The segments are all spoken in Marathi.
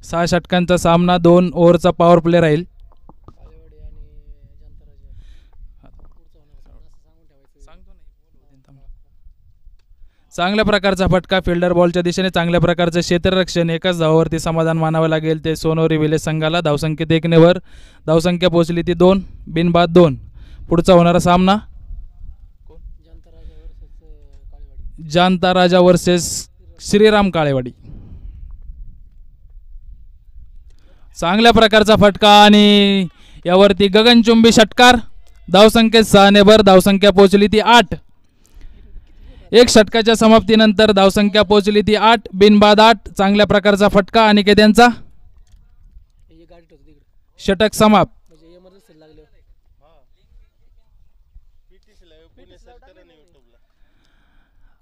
6 षटकांचा सामना, 2 ओव्हरचा पॉवर प्ले राहील. चांगल्या प्रकारचा फटका फिल्डर बॉलच्या दिशेने, चांगल्या प्रकारचं क्षेत्ररक्षण. एकाच धावावरती समाधान मानावं लागेल ते सोनवरी विलेज संघाला. धावसंख्येत 1 ने वर. धावसंख्या पोहोचली ती 2, बिनबाद 2. पुढचा होणारा सामना जानता राजा वर्सेस श्रीराम काळेवाडी. चांगल्या प्रकारचा फटका आणि यावरती गगनचुंबी षटकार. धावसंख्येत 6 ने भर. धावसंख्या पोहोचली ती 8. 1 षटकाच्या समाप्तीनंतर धावसंख्या पोहोचली ती 8, बिनबाद 8. चांगल्या प्रकारचा फटका अनिकेत यांचा. षटक समाप्त.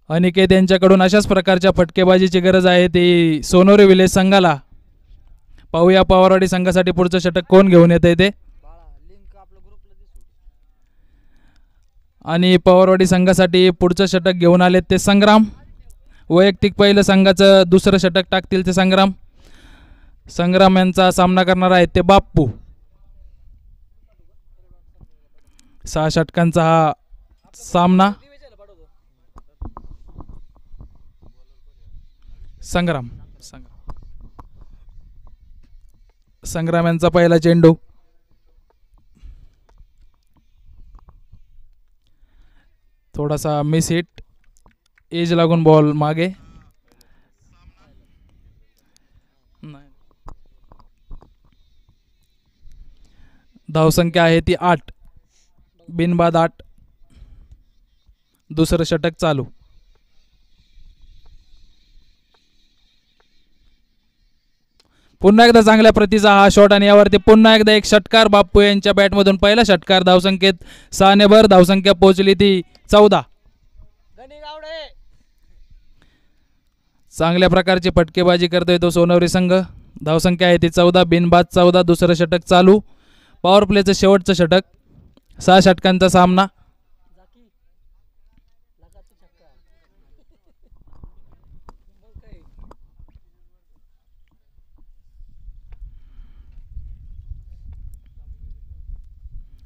अनिकेत यांच्याकडून अशाच प्रकारच्या फटकेबाजीची गरज आहे ती सोनवरी विलेज संघाला. पाहूया पवारवाडी संघासाठी पुढचं षटक कोण घेऊन येते ते. आणि पवारवाडी संघासाठी पुढचं षटक घेऊन आलेत ते संग्राम. वैयक्तिक पहिलं संघाचं दुसरं षटक टाकतील ते संग्राम. संग्राम यांचा सामना करणार आहेत ते बाप्पू. 6 षटकांचा हा सामना. संग्राम यांचा पहिला चेंडू. थोडासा मिस हिट, एज लागून बॉल मागे. धावसंख्या आहे ती 8, बिनबाद 8. दुसरं षटक चालू. पुन्हा एकदा चांगल्या प्रतीचा हा शॉट आणि यावरती पुन्हा एकदा एक षटकार. बाप्पू यांच्या बॅटमधून पहिला षटकार. धावसंख्येत 6 ने भर. धावसंख्या पोहोचली ती 14. चांगल्या प्रकारची फटकेबाजी करतोय तो सोनवरी संघ. धावसंख्या आहे ती 14, बिनबाद 14. दुसरं षटक चालू. पॉवर प्लेचं शेवटचं षटक. 6 षटकांचा सामना.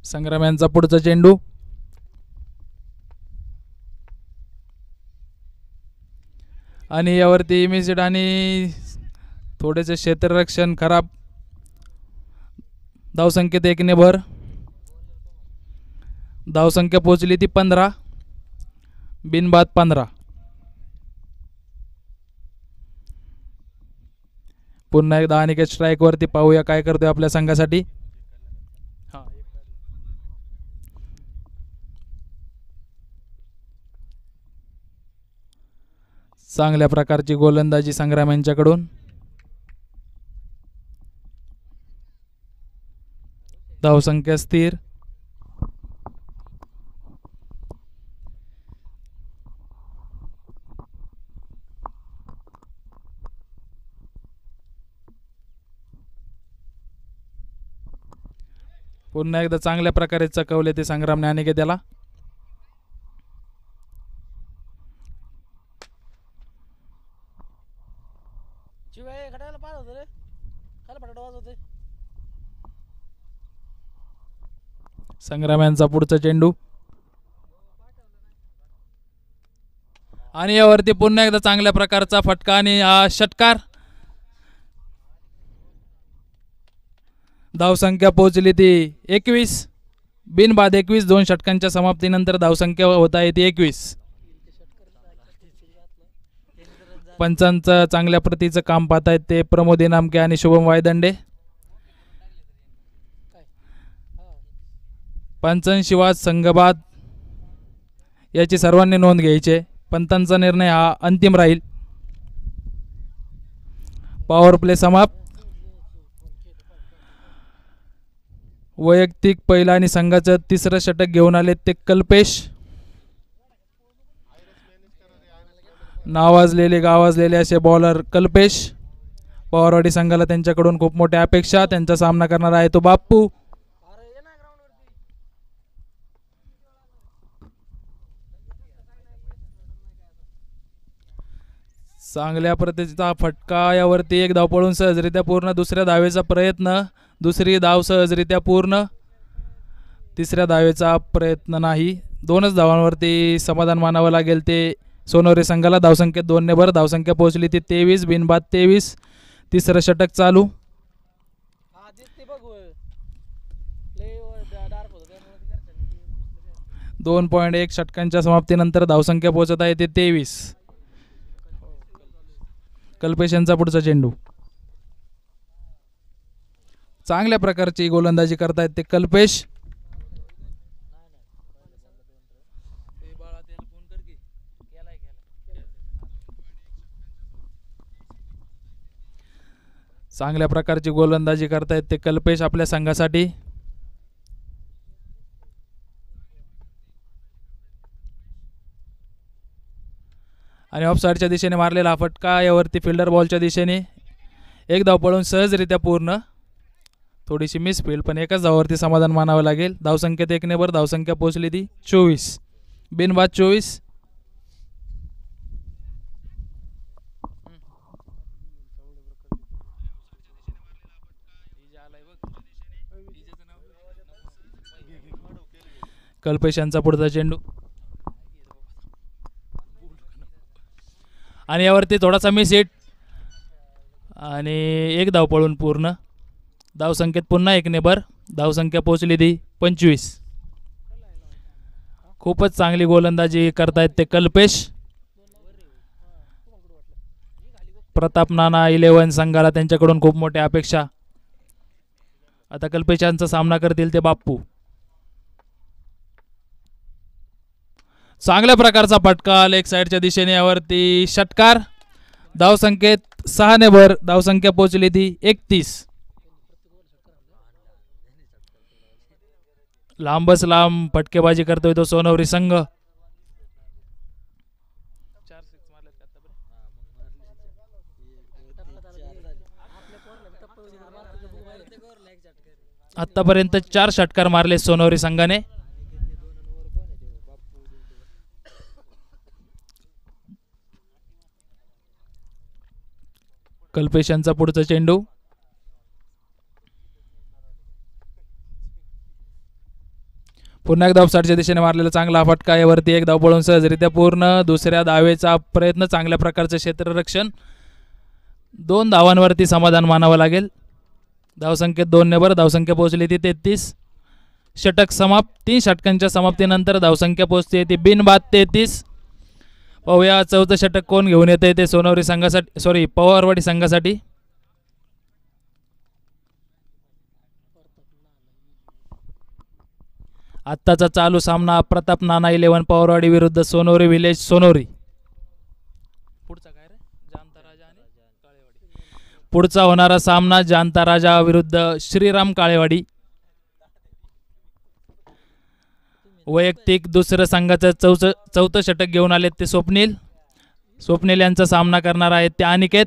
संग्राम यांचा पुढचा चेंडू. आणि यावरती इमिजिएट आणि थोडेसे क्षेत्ररक्षण खराब. धावसंख्येत 1 ने भर. धावसंख्या पोहोचली ती 15, बिनबाद 15. पुन्हा एकदा अनिकेत स्ट्राईक वरती. पाहूया काय करतोय आपल्या संघासाठी. चांगल्या प्रकारची गोलंदाजी संग्राम यांच्याकडून. धावसंख्या स्थिर. पुन्हा एकदा चांगल्या प्रकारे चकवले ते संग्रामने अनिकेतला. संग्राम यांचा पुढचा चेंडू. आणि यावरती पुन्हा एकदा चांगल्या प्रकारचा फटका आणि हा षटकार. धावसंख्या पोहोचली ती 21, बिनबाद 21. 2 षटकांच्या समाप्तीनंतर धावसंख्या होत आहे ती 21. पंचांचं चांगल्या प्रतीचं काम पाहत आहेत ते प्रमोद इनामके आणि शुभम वायदंडे. पंचांशिवाद संघबाद याची सर्वांनी नोंद घ्यायची. पंतांचा निर्णय हा अंतिम राहील. पॉवर प्ले समाप्त. वैयक्तिक पहिला आणि संघाचं तिसरं षटक घेऊन आले ते कल्पेश. नावाजलेले गावाजलेले असे बॉलर कल्पेश. पवारवाडी संघाला त्यांच्याकडून खूप मोठ्या अपेक्षा. त्यांचा सामना करणार आहे तो बाप्पू. चांगल्या प्रतीचा फटका, यावरती एक धाव पळून सहजरित्या पूर्ण. दुसऱ्या धावेचा प्रयत्न, दुसरी धाव सहजरित्या पूर्ण. तिसऱ्या धावेचा प्रयत्न नाही. 2च धावांवरती समाधान मानावं लागेल ते सोनवरे संघाला. धावसंख्येत 2 ने भर. धावसंख्या पोहोचली ती 23, बिनबाद 23. तिसरं षटक चालू. 2.1 षटकांच्या समाप्तीनंतर धावसंख्या पोहोचत आहे ते 23. कल्पेश यांचा पुढचा चेंडू. चांगल्या प्रकारची गोलंदाजी करतायत ते कल्पेश. चांगल्या प्रकारची गोलंदाजी करतायत ते कल्पेश आपल्या संघासाठी. आणि ऑफसाईडच्या दिशेने मारलेला हा फटका, यावरती फिल्डर बॉलच्या दिशेने. एक धाव पळून सहजरित्या पूर्ण. थोडीशी मिस फील्ड, पण एकाच धावावरती समाधान मानावं लागेल. धावसंख्येत 1 ने भर. धावसंख्या पोहोचली ती 24, बिनबाद 24. कल्पेश यांचा पुढचा चेंडू. आणि यावरती थोडासा मिस हिट आणि एक धाव पळून पूर्ण. धावसंख्येत पुन्हा 1 ने भर. धावसंख्या पोहोचली ती 25. खूपच चांगली गोलंदाजी करतायत ते कल्पेश. प्रताप नाना 11 संघाला त्यांच्याकडून खूप मोठ्या अपेक्षा. आता कल्पेश यांचा सामना करतील ते बाप्पू. चांगल्या प्रकारचा फटका लेग साइडच्या दिशेने, यावरती षटकार. धावसंख्येत 6 ने भर. धावसंख्या पोहोचली ती 31. लांबच लांब फटकेबाजी करतोय तो सोनवरी संघ. आतापर्यंत 4 षटकार मारले सोनवरी संघाने. कल्पेश यांचा पुढचा चेंडू. पुन्हा एक धाव साठच्या दिशेने मारलेला चांगला फटका, यावरती एक धाव पळून सहजरित्या पूर्ण. दुसऱ्या धावेचा प्रयत्न, चांगल्या प्रकारचं क्षेत्ररक्षण. 2 धावांवरती समाधान मानावं लागेल. धावसंख्येत 2 ने भर. धावसंख्या पोहोचली ती 33. षटक समाप्त. 3 षटकांच्या समाप्तीनंतर धावसंख्या पोहोचते ती बिनबाद 33. पाहूया चौथं षटक कोण घेऊन येते ते सोनवरी संघासाठी, सॉरी पवारवाडी संघासाठी. आत्ताचा चालू सामना प्रताप नाना 11 पवारवाडी विरुद्ध सोनवरी विलेज सोनवरी. पुढचा काय रे? जानता राजा आणि काळेवाडी. पुढचा होणारा सामना जानता राजा विरुद्ध श्रीराम काळेवाडी. वैयक्तिक दुसरं संघाचं चौथं षटक घेऊन आलेत ते स्वप्नील. स्वप्नील यांचा सामना करणार आहेत ते अनिकेत.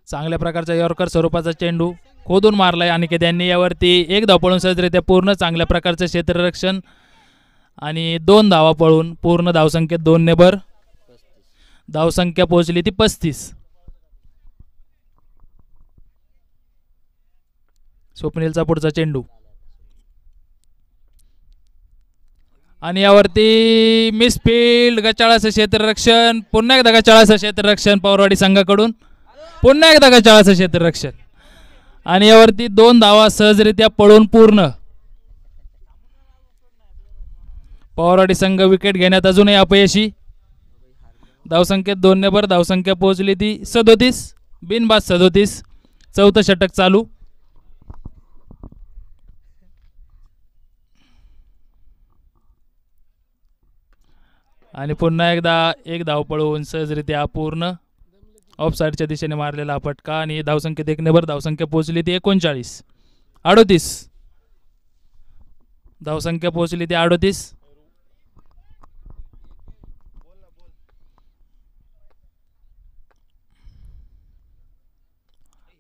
चांगल्या प्रकारचा यॉर्कर स्वरूपाचा चेंडू खोदून मारलाय अनिकेत यांनी. यावरती एक धाव पळून सहजरित्या पूर्ण. चांगल्या प्रकारचं क्षेत्ररक्षण आणि 2 धावा पळून पूर्ण. धावसंख्येत 2 ने भर. धावसंख्या पोहोचली ती 35. स्वप्नीलचा पुढचा चेंडू. आणि यावरती मिस फील्ड. गचाळाचं क्षेत्ररक्षण. पुन्हा एकदा गचाळाचं क्षेत्ररक्षण पवारवाडी संघाकडून. पुन्हा एकदा गचाळाचं क्षेत्ररक्षण. आणि यावरती 2 धावा सहजरित्या पळून पूर्ण. पवारवाडी संघ विकेट घेण्यात अजूनही अपयशी. धावसंख्येत 2 ने भर. धावसंख्या पोहोचली ती 37, बिनबाद 37. चौथं षटक चालू. आणि पुन्हा एकदा एक धाव पळवून सहजरित्या पूर्ण. ऑफ साईडच्या दिशेने मारलेला फटका आणि धावसंख्येत 1 ने भर. धावसंख्या पोहोचली ती 39, 38. धावसंख्या पोहोचली ती 38.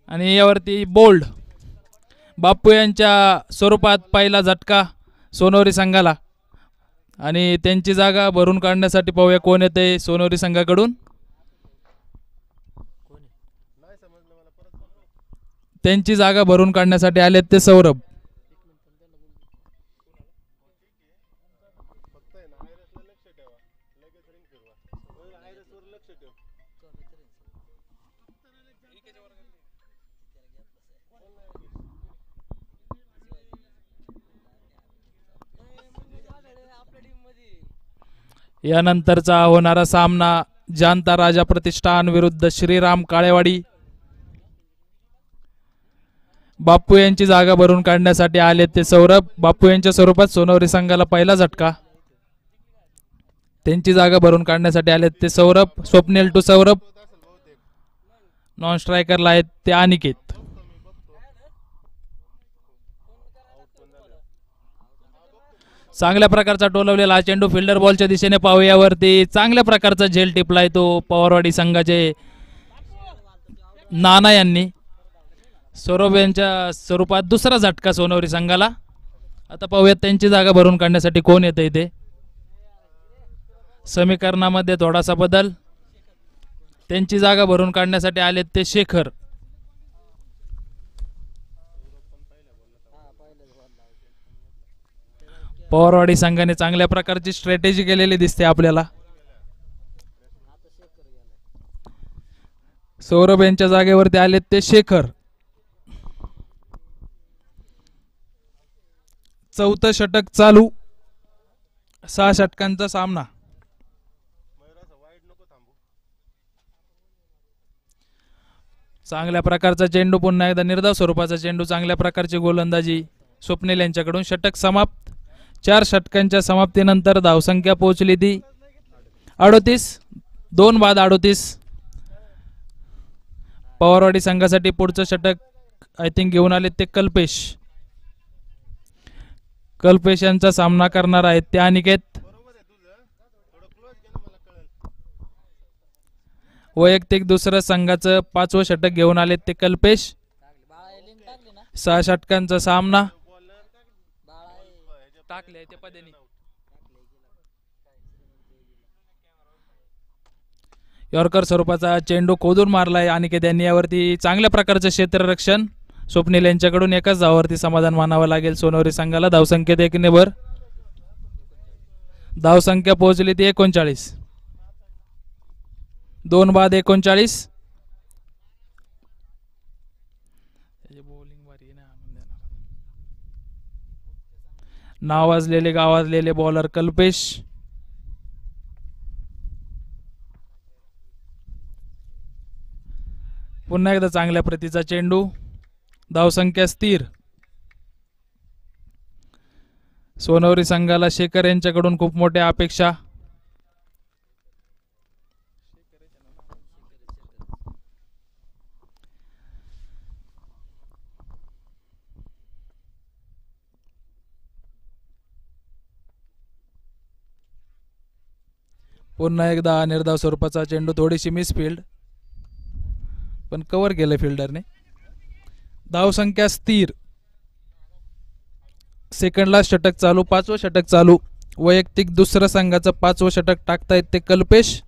आणि यावरती बोल्ड. बाप्पू यांच्या स्वरूपात पहिला झटका सोनवरी संघाला. आणि त्यांची जागा भरून काढण्यासाठी पाहूया कोण येते सोनवरी संघाकडून. त्यांची जागा भरून काढण्यासाठी आलेत ते सौरभ. यानंतरचा होणारा सामना जानता राजा प्रतिष्ठान विरुद्ध श्रीराम काळेवाडी. बाप्पू यांची जागा भरून काढण्यासाठी आले ते सौरभ. बाप्पू यांच्या स्वरूपात सोनवरी संघाला पहिला झटका. त्यांची जागा भरून काढण्यासाठी आले ते सौरभ. स्वप्नील टू सौरभ. नॉन स्ट्रायकरला आहेत ते अनिकेत. चांगल्या प्रकारचा टोलवलेला चेंडू फिल्डर बॉलच्या दिशेने पाहूयावरती चांगल्या प्रकारचा झेल टिपलाय तो पवारवाडी संघाचे नाना यांनी. सौरभ यांच्या स्वरूपात दुसरा झटका सोनवरी संघाला. आता पाहूयात त्यांची जागा भरून काढण्यासाठी कोण येते इथे. समीकरणामध्ये थोडासा बदल. त्यांची जागा भरून काढण्यासाठी आलेत ते शेखर. पवारवाडी संघाने चांगल्या प्रकारची स्ट्रॅटेजी केलेली दिसते आपल्याला. सौरभ यांच्या जागेवरती आलेत ते शेखर. चौथं षटक चालू. 6 षटकांचा सामना. चांगल्या प्रकारचा चेंडू. पुन्हा एकदा निर्धाव स्वरूपाचा चेंडू. चांगल्या प्रकारची गोलंदाजी स्वप्नील यांच्याकडून. षटक समाप्त. 4 षटकांच्या समाप्तीनंतर धावसंख्या पोहोचली ती 38. 2 बाद 38. पवारवाडी संघासाठी पुढचं षटक आय थिंक घेऊन आले ते कल्पेश. कल्पेश यांचा सामना करणार आहेत ते अनिकेत. वैयक्तिक दुसरं संघाचं 5वं षटक घेऊन आले ते कल्पेश. 6 षटकांचा सामना. यॉर्कर स्वरूपाचा चेंडू खोदून मारलाय अनिकेत यांनी. यावरती चांगल्या प्रकारचं क्षेत्ररक्षण स्वप्नील यांच्याकडून. एकाच धावावरती समाधान मानावं लागेल सोनवरी संघाला. धावसंख्येत 1 ने भर. धावसंख्या पोहोचली ती 39. 2 बाद 39. नावाजलेले गावाजलेले बॉलर कल्पेश. पुन्हा एकदा चांगल्या प्रतीचा चेंडू. धावसंख्या स्थिर. सोनवरी संघाला शेखर यांच्याकडून खूप मोठ्या अपेक्षा. पुन्हा एकदा निर्धाव स्वरूपाचा चेंडू. थोडीशी मिसफिल्ड पण कव्हर केलं फिल्डरने. धावसंख्या स्थिर. सेकंडला षटक चालू. 5वं षटक चालू. वैयक्तिक दुसरं संघाचं 5वं षटक टाकतायत ते कल्पेश.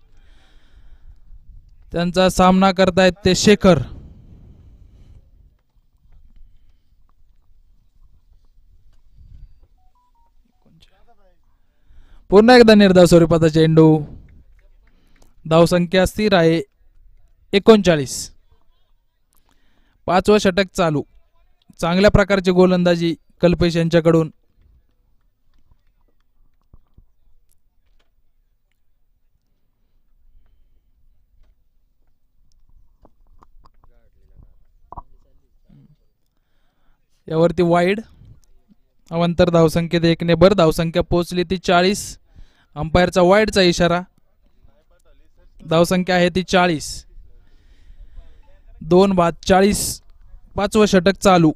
त्यांचा सामना करतायत ते शेखर. पुन्हा एकदा निर्धाव स्वरूपाचा चेंडू. धावसंख्या स्थिर आहे 39. 5वं षटक चालू. चांगल्या प्रकारची गोलंदाजी कल्पेश यांच्याकडून. यावरती वाईड. अवंतर धावसंख्येत 1 ने भर. धावसंख्या पोहोचली ती 40. अंपायरचा वाईडचा इशारा. धावसंख्या आहे ती 40. 2 बाद 40. 5वं षटक चालू.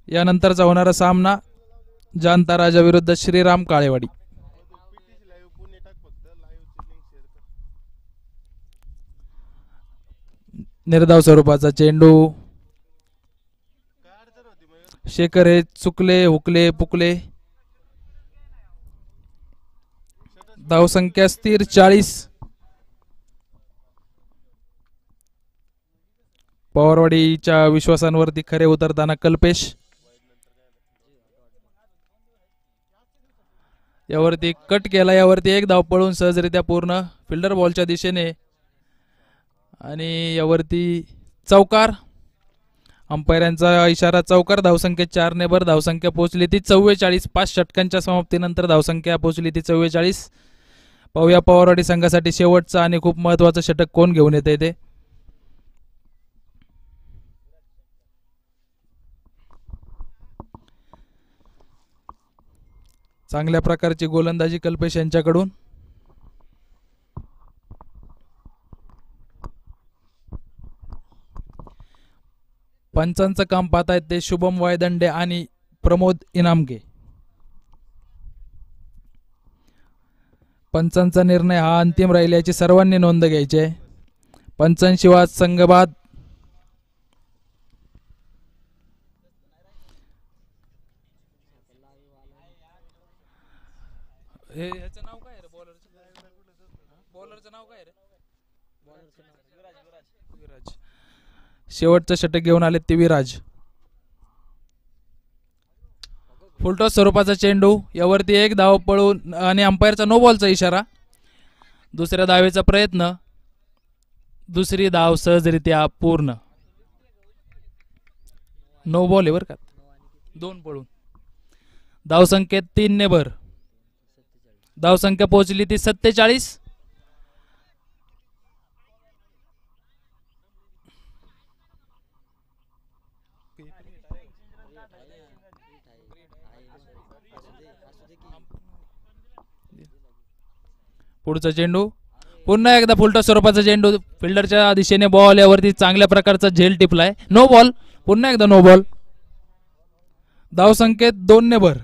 यानंतरचा होणारा सामना जानता राजा विरुद्ध श्रीराम काळेवाडी. निर्धाव स्वरूपाचा चेंडू. शेखर हे चुकले हुकले पुकले. धावसंख्या स्थिर 40. पवारवाडीच्या विश्वासांवरती खरे उतरताना कल्पेश. यावरती कट केला, यावरती एक धाव पळून सहजरित्या पूर्ण फिल्डर बॉलच्या दिशेने आणि यावरती चौकार. अंपायरांचा इशारा चौकार. धावसंख्या 4 ने भर. धावसंख्या पोहोचली ती 44. 5 षटकांच्या समाप्तीनंतर धावसंख्या पोहोचली ती 44. पाहूया पवारवाडी संघासाठी शेवटचं आणि खूप महत्वाचं षटक कोण घेऊन येते ते. चांगल्या प्रकारची गोलंदाजी कल्पेश यांच्याकडून. पंचांचं काम पाहतायत ते शुभम वायदंडे आणि प्रमोद इनामके. पंचांचा निर्णय हा अंतिम राहील याची सर्वांनी नोंद घ्यायची आहे. पंचांशिवाय संघबाद. याचं नाव काय रे बॉलरचं नाव काय रे? विराज. शेवटचं षटक घेऊन आले ते विराज. फुलटॉस स्वरूपाचा चेंडू. यावरती एक धाव पळून आणि अंपायरचा नो बॉलचा इशारा. दुसऱ्या धावेचा प्रयत्न. दुसरी धाव सहजरित्या पूर्ण. नो बॉल आहे बरं का. 2 पळून. धावसंख्येत 3 ने भर. धावसंख्या पोहोचली ती 47. पुढचा चेंडू. पुन्हा एकदा फुलटॉस स्वरूपाचा चेंडू. फिल्डरच्या दिशेने बॉल. यावरती चांगल्या प्रकारचा झेल टिपलाय. No ball. पुन्हा एकदा नो बॉल. धावसंख्येत 2 ने भर.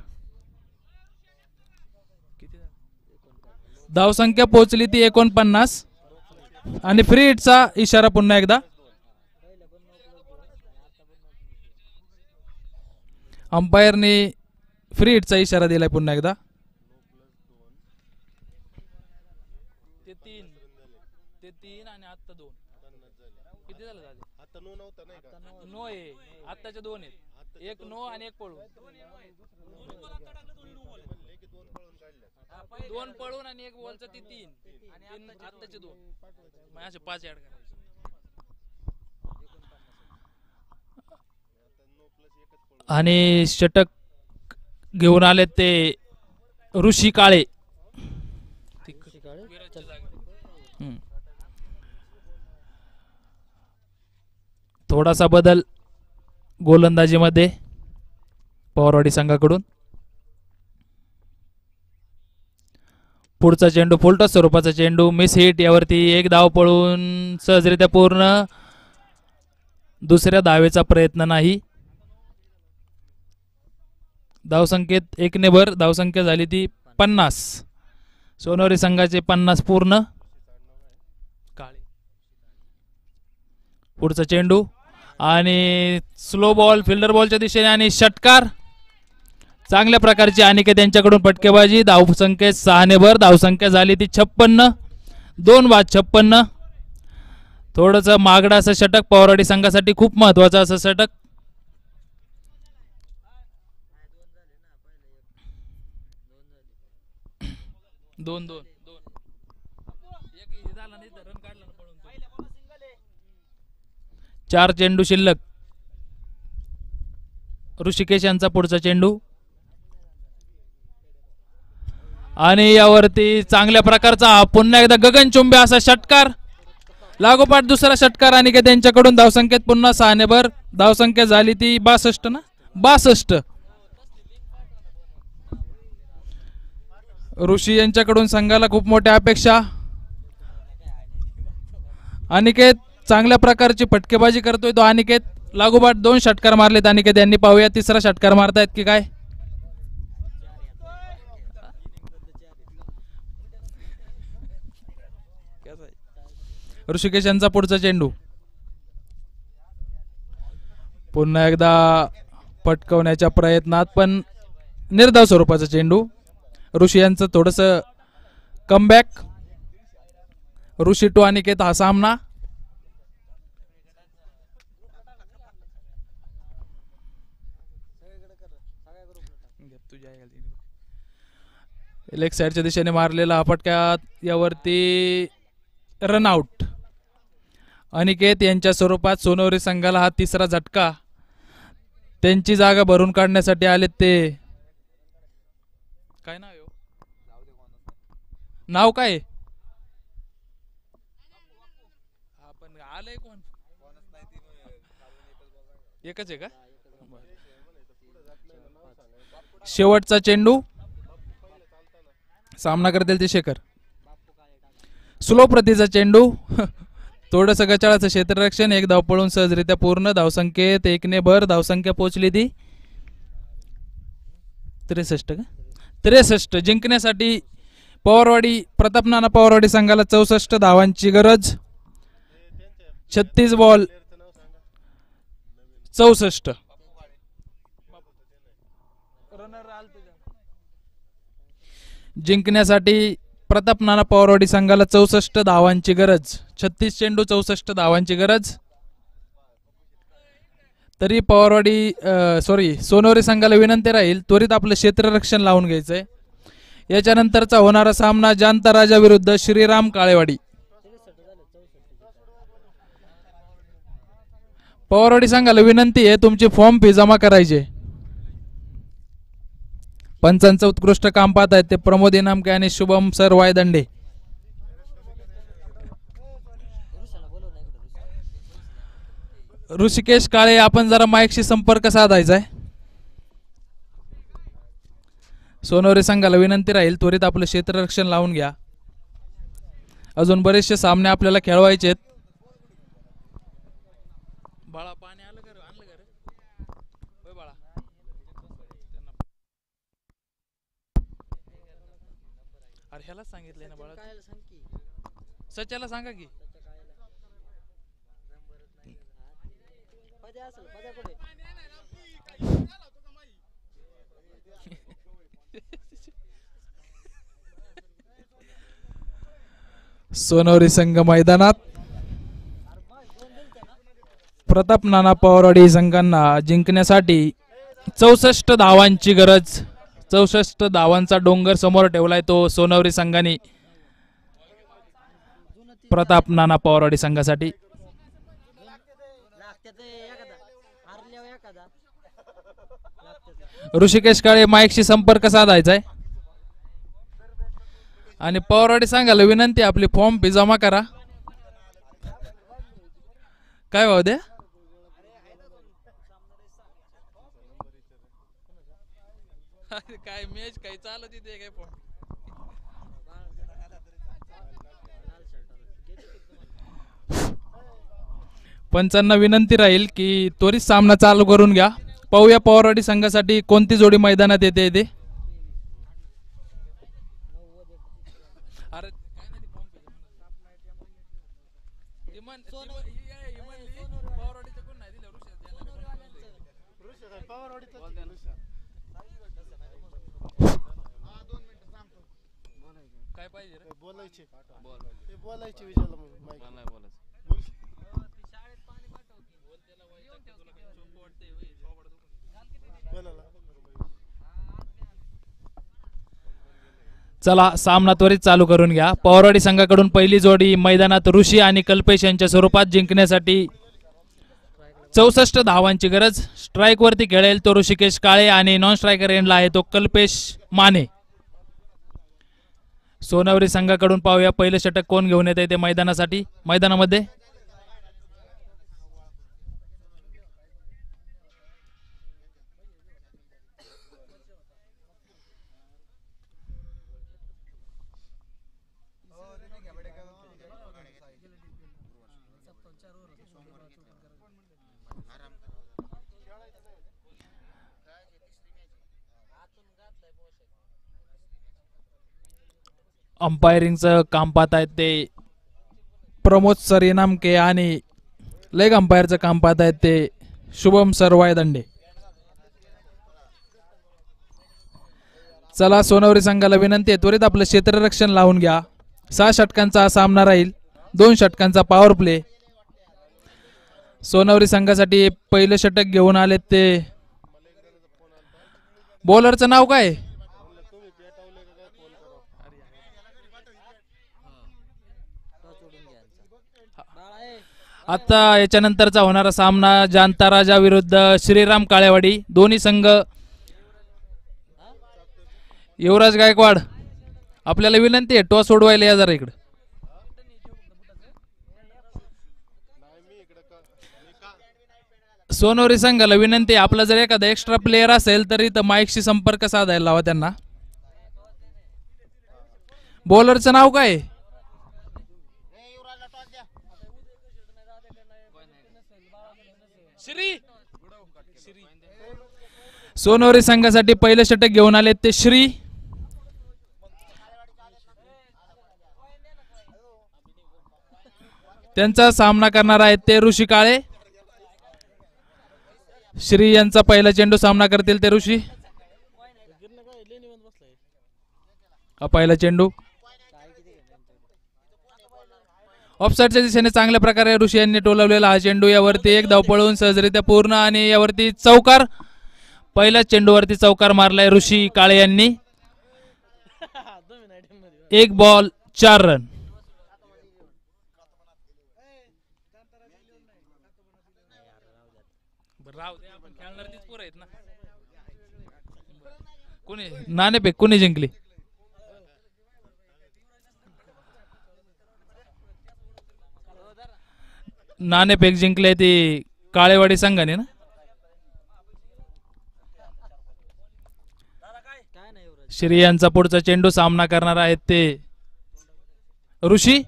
धावसंख्या पोहोचली ती 49 आणि फ्री हिटचा इशारा पुन्हा एकदा. अंपायरने फ्री हिटचा इशारा दिलाय पुन्हा एकदा. ते 3 आणि आता 2 किती झालं? आता नो नव्हता नाही का? नो आहे. आताचे 2 आहेत. एक नो आणि एक पळून. 2 पळून आणि एक बॉलचा ती 3 आणि आताचे 2 मग असे 5 ऍड करायचे. आणि षटक घेऊन आले ते ऋषी काळे. थोडासा बदल गोलंदाजीमध्ये पवारवाडी संघाकडून. पुढचा चेंडू फुलटॉस स्वरूपाचा चेंडू. Miss hit. यावरती एक धाव पळून सहजरित्या पूर्ण. दुसऱ्या धावेचा प्रयत्न नाही. धावसंख्येत 1 ने भर. धावसंख्या झाली ती 50. सोनवरी संघाचे 50 पूर्ण. पुढचा चेंडू आणि स्लो बॉल फिल्डर बॉलच्या दिशेने आणि षटकार. चांगल्या प्रकारची अनिकेत यांच्याकडून फटकेबाजी. धावसंख्येत 6 ने भर. धावसंख्या झाली ती 56. 2 बाद 56. थोडंसं मागडं असं षटक पवारवाडी संघासाठी खूप महत्वाचं असं षटक. दोन 4 चेंडू शिल्लक. ऋषिकेश यांचा पुढचा चेंडू आणि यावरती चांगल्या प्रकारचा पुन्हा एकदा गगनचुंबी असा षटकार. लागोपाठ दुसरा षटकार आणि त्यांच्याकडून. धावसंख्येत पुन्हा 6 ने भर. धावसंख्या झाली ती 62 ना 62. ऋषी यांच्याकडून संघाला खूप मोठ्या अपेक्षा. अनिकेत चांगल्या प्रकारची फटकेबाजी करतोय तो अनिकेत. लागोपाठ 2 षटकार मारलेत अनिकेत यांनी. पाहूया तिसरा षटकार मारतायत की काय. ऋषिकेश यांचा पुढचा चेंडू. पुन्हा एकदा पटकवण्याच्या प्रयत्नात पण निर्धाव स्वरूपाचा चेंडू. ऋषी यांचं थोडंसं कमबॅक ऋषी टू अनिकेत हा सामना. लेग साइडच्या दिशेने मारलेला हा फटका यावरती रनआउट. अनिकेत यांच्या स्वरूपात सोनवरी संघाला हा तिसरा झटका. त्यांची जागा भरून काढण्यासाठी आलेत ते. काय नाव आहे? नाव काय? आपण आलंय कोण? एकच आहे का? शेवटचा चेंडू सामना करतील ते शेखर. स्लो प्रतीचा चेंडू थोडस गचाळाचं क्षेत्ररक्षण. एक धाव पळून सहजरित्या पूर्ण. धावसंख्येत 1 ने भर. धावसंख्या पोहोचली ती 63 का? 63. जिंकण्यासाठी पवारवाडी प्रताप नाना पवारवाडी संघाला 64 धावांची गरज. 36 बॉल 64. जिंकण्यासाठी प्रताप नाना पवारवाडी संघाला 64 धावांची गरज. 36 चेंडू 64 धावांची गरज. तरी पवारवाडी सोनवरी संघाला विनंती राहील त्वरित आपलं क्षेत्ररक्षण लावून घ्यायचंय. याच्यानंतरचा होणारा सामना जांता राजा विरुद्ध श्रीराम काळेवाडी. पवारवाडी संघाला विनंती आहे तुमची फॉर्म फी जमा करायची. पंचांचं उत्कृष्ट काम पाहत आहेत ते प्रमोद इनामके आणि शुभम सर वायदंडे. ऋषिकेश काळे आपण जरा माईकशी संपर्क साधायचा आहे. सोनवरी संघाला विनंती राहील त्वरित आपलं क्षेत्ररक्षण लावून घ्या. अजून बरेचसे सामने आपल्याला खेळवायचे आहेत. बाळा पाणी आलं का? आणलं का रे? होय बाळा. अरे ह्याला सांगितलंय ना बाळा. सच्याला सांगा की. सोनवरी संघ मैदानात. प्रताप नाना पवारवाडी संघांना जिंकण्यासाठी 64 धावांची गरज. 64 धावांचा डोंगर समोर ठेवलाय तो सोनवरी संघाने प्रताप नाना पवारवाडी संघासाठी. ऋषिकेश काळे माईकशी संपर्क साधायचा आहे आणि पवारवाडी संघाला विनंती आपली फॉर्म फी जमा करा. काय भाव द्या? काय मॅच काय चालत तिथे काय फॉर्म. पंचांना विनंती राहील की त्वरित सामना चालू करून घ्या. पाहूया पवारवाडी संघासाठी कोणती जोडी मैदानात येते ते. काय पाहिजे रे? बोलायचे बोलायचे विचारलं मला बोलायचं. चला सामना त्वरित चालू करून घ्या. पवारवाडी संघाकडून पहिली जोडी मैदानात ऋषी आणि कल्पेश यांच्या स्वरूपात. जिंकण्यासाठी 64 धावांची गरज. स्ट्राईक वरती खेळेल तो ऋषिकेश काळे आणि नॉन स्ट्रायकर एंडला आहे तो कल्पेश माने. सोनवरी संघाकडून पाहूया पहिलं षटक कोण घेऊन येते ते मैदानामध्ये. अंपायरिंगचं काम पाहत आहेत ते प्रमोद सर इनामके आणि लेग अंपायरचं काम पाहत आहेत ते शुभम सर वायदंडे. चला सोनवरी संघाला विनंती आहे, त्वरित आपलं क्षेत्ररक्षण लावून घ्या. 6 षटकांचा हा सामना राहील. 2 षटकांचा पॉवर प्ले. सोनवरी संघासाठी पहिलं षटक घेऊन आलेत ते बॉलरचं नाव काय? आता याच्यानंतरचा होणारा सामना जानता राजा विरुद्ध श्रीराम काळेवाडी. दोन्ही संघ युवराज गायकवाड आपल्याला विनंती आहे टॉस सोडवायला या जरा इकडे. सोनवरी संघाला विनंती आहे, आपला जर एखादा एक्स्ट्रा प्लेयर असेल तर इथं माईकशी संपर्क साधायला लावा त्यांना. बॉलरचं नाव काय? श्री. सोनवरी संघासाठी पहिलं षटक घेऊन आले ते श्री. त्यांचा सामना करणार आहेत ते ऋषी काळे. श्री यांचा पहिला चेंडू सामना करतील ते ऋषी. हा पहिला चेंडू ऑफसाईडच्या दिशेने चांगल्या प्रकारे ऋषी यांनी टोलवलेला हा चेंडू. यावरती एक धाव पळवून सहजरित्या पूर्ण आणि यावरती चौकार. पहिल्या चेंडूवरती चौकार मारलाय ऋषी काळे यांनी. 1 बॉल 4 रन. कोणी नाणेफेक कोणी जिंकली? नाणेफेक जिंकले ती काळेवाडी संघाने ना. श्री यांचा पुढचा चेंडू सामना करणार आहेत ते ऋषी.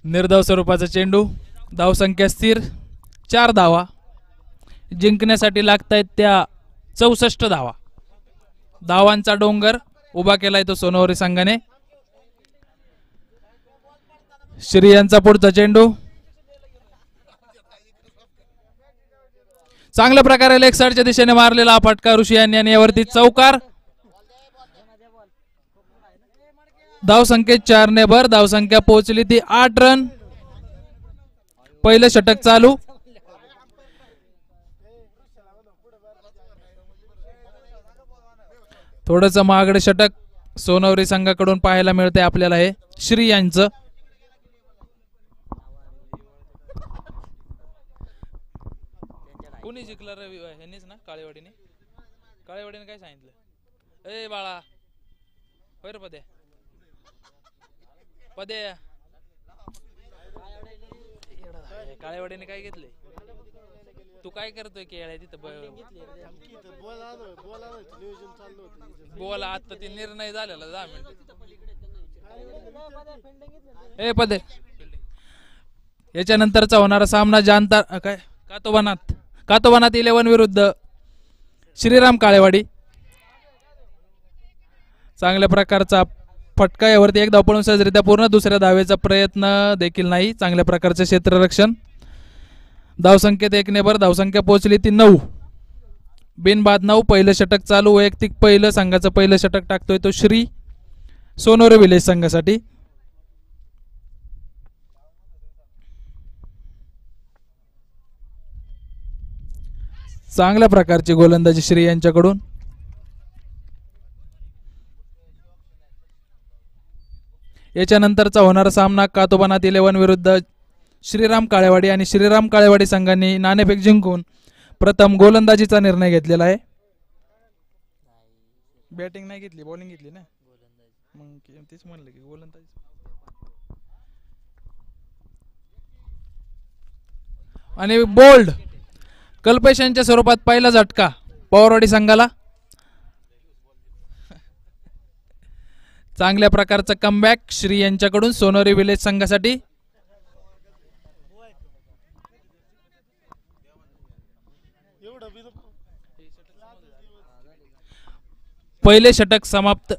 निर्धाव स्वरूपाचा चेंडू. धावसंख्या स्थिर 4 धावा. जिंकण्यासाठी लागतायत त्या 64 धावा. धावांचा डोंगर उभा केलाय तो सोनवरी संघाने. श्री यांचा पुढचा चेंडू चांगल्या प्रकारे लेग साइडच्या दिशेने मारलेला हा फटका ऋषी यांनी आणि यावरती चौकार. धावसंख्येत 4 ने भर. धावसंख्या पोहोचली ती 8 रन. पहिलं षटक चालू. थोडंसं महागडे षटक सोनवरी संघाकडून पाहायला मिळते आपल्याला हे श्री यांचं. कोणी जिंकलं रवी ह्यांनीच ना काळेवाडीने. काळेवाडीने काय सांगितलं? ए बाळा होय रे पदे पदे. काळेवाडीने काय घेतले? तू काय करतोय केळ्या तिथं? बोला आता ते निर्णय झालेला 10 मिनिट. ए पदे याच्यानंतरचा होणारा सामना जानता काय कातोबानाथ 11 विरुद्ध श्रीराम काळेवाडी. चांगल्या प्रकारचा फटका. यावरती 1 धाव पळून सहजरित्या पूर्ण. दुसऱ्या धावेचा प्रयत्न देखील नाही. चांगल्या प्रकारचे क्षेत्ररक्षण. धावसंख्येत 1 ने भर. धावसंख्या पोहोचली ती 9. बिनबाद 9. पहिलं षटक चालू. वैयक्तिक पहिलं संघाचं पहिलं षटक टाकतोय तो श्री सोनवरी विलेज संघासाठी. चांगल्या प्रकारची गोलंदाजी श्री यांच्याकडून. याच्यानंतरचा होणारा सामना कातोबानाथ 11 विरुद्ध श्रीराम काळेवाडी. आणि श्रीराम काळेवाडी संघाने नाणेफेक जिंकून प्रथम गोलंदाजीचा निर्णय घेतलेला आहे. बॅटिंग नाही घेतली, बॉलिंग घेतली ना. मग तेच म्हणलं की गोलंदाजी. आणि बोल्ड कल्पेशांच्या स्वरूपात पहिला झटका पवारवाडी संघाला. चांगल्या प्रकारचा कमबॅक श्री यांच्याकडून सोनवरी विलेज संघासाठी. पहिले षटक समाप्त.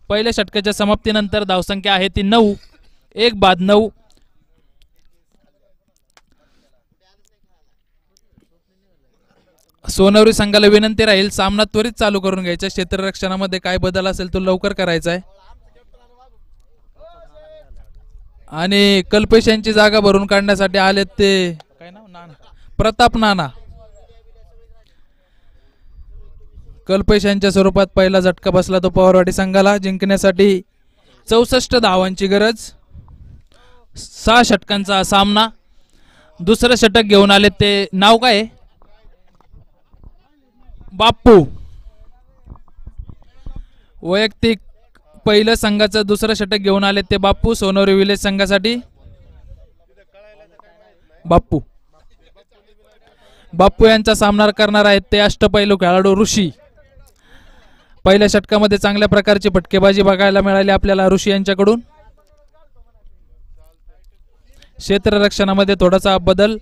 पहिल्या षटकाच्या समाप्तीनंतर धावसंख्या आहे ती 9. 1 बाद 9. सोनवरी संघाला विनंती राहील सामना त्वरित चालू करून घ्यायचा. क्षेत्ररक्षणामध्ये काय बदल असेल तो लवकर करायचा आहे. आणि कल्पेश यांची जागा भरून काढण्यासाठी आलेत ते काय नाव नाना प्रताप नाना. कल्पेश यांच्या स्वरूपात पहिला झटका बसला तो पवारवाडी संघाला. जिंकण्यासाठी 64 धावांची गरज. 6 षटकांचा सामना. दुसरं षटक घेऊन आले ते नाव काय बाप्पू. वैयक्तिक पहिलं संघाचं दुसरं षटक घेऊन आले ते बाप्पू. सोनवरी विलेज संघासाठी बाप्पू. बाप्पू यांचा सामना करणार आहेत ते अष्टपैलू खेळाडू ऋषी. पहिल्या षटकामध्ये चांगल्या प्रकारची फटकेबाजी बघायला मिळाली आपल्याला ऋषी यांच्याकडून. क्षेत्ररक्षणामध्ये थोडासा बदल